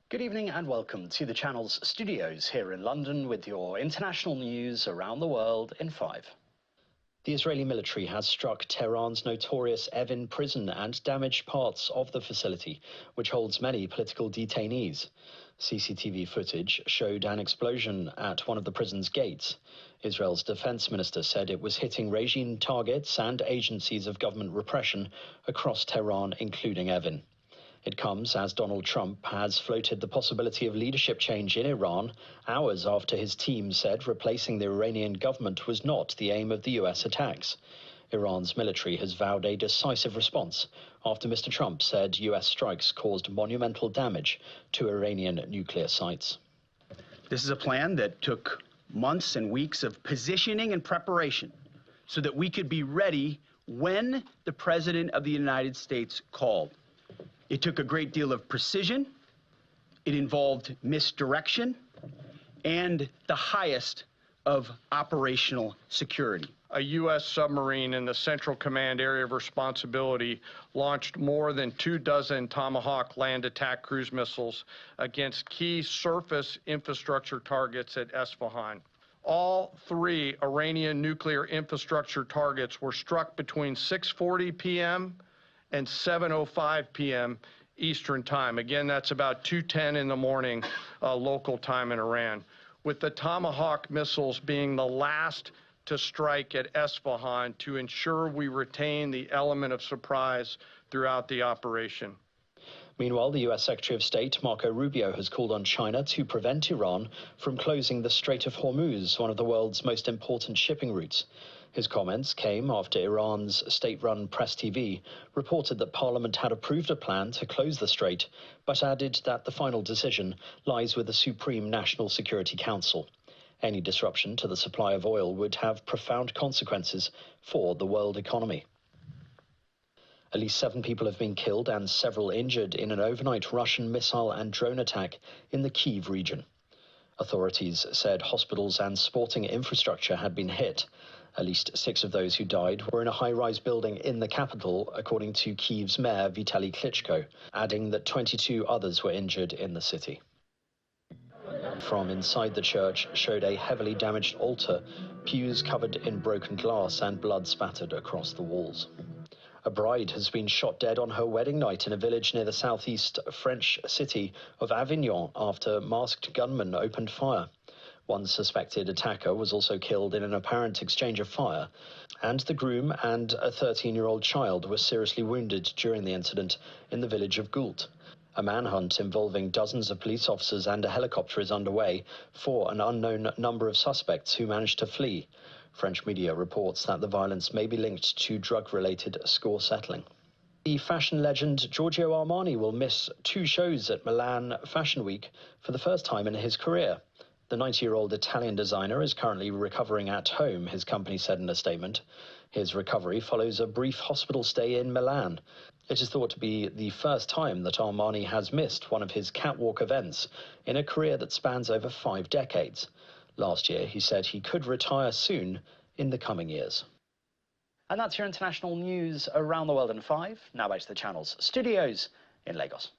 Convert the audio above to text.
Good evening and welcome to the channel's studios here in London with your international news around the world in 5. The Israeli military has struck Tehran's notorious Evin prison and damaged parts of the facility, which holds many political detainees. CCTV footage showed an explosion at one of the prison's gates. Israel's defense minister said it was hitting regime targets and agencies of government repression across Tehran, including Evin. It comes as Donald Trump has floated the possibility of leadership change in Iran hours after his team said replacing the Iranian government was not the aim of the US attacks. Iran's military has vowed a decisive response after Mr. Trump said US strikes caused monumental damage to Iranian nuclear sites. This is a plan that took months and weeks of positioning and preparation so that we could be ready when the President of the United States called. It took a great deal of precision, it involved misdirection, and the highest of operational security. A U.S. submarine in the Central Command Area of Responsibility launched more than 24 Tomahawk land attack cruise missiles against key surface infrastructure targets at Esfahan. All 3 Iranian nuclear infrastructure targets were struck between 6:40 p.m. and 7:05 p.m. Eastern Time. Again, that's about 2:10 in the morning local time in Iran, with the Tomahawk missiles being the last to strike at Esfahan to ensure we retain the element of surprise throughout the operation. Meanwhile, the US Secretary of State Marco Rubio has called on China to prevent Iran from closing the Strait of Hormuz, one of the world's most important shipping routes. His comments came after Iran's state-run Press TV reported that Parliament had approved a plan to close the strait, but added that the final decision lies with the Supreme National Security Council. Any disruption to the supply of oil would have profound consequences for the world economy. At least 7 people have been killed and several injured in an overnight Russian missile and drone attack in the Kyiv region. Authorities said hospitals and sporting infrastructure had been hit. At least 6 of those who died were in a high-rise building in the capital, according to Kyiv's mayor Vitaly Klitschko, adding that 22 others were injured in the city. From inside the church showed a heavily damaged altar, pews covered in broken glass and blood spattered across the walls. A bride has been shot dead on her wedding night in a village near the southeast French city of Avignon after masked gunmen opened fire. One suspected attacker was also killed in an apparent exchange of fire, and the groom and a 13-year-old child were seriously wounded during the incident in the village of Goult. A manhunt involving dozens of police officers and a helicopter is underway for an unknown number of suspects who managed to flee. French media reports that the violence may be linked to drug-related score settling. The fashion legend Giorgio Armani will miss 2 shows at Milan Fashion Week for the first time in his career. The 90-year-old Italian designer is currently recovering at home, his company said in a statement. His recovery follows a brief hospital stay in Milan. It is thought to be the first time that Armani has missed one of his catwalk events in a career that spans over 5 decades. Last year, he said he could retire soon in the coming years. And that's your international news around the world in 5. Now back to the channel's studios in Lagos.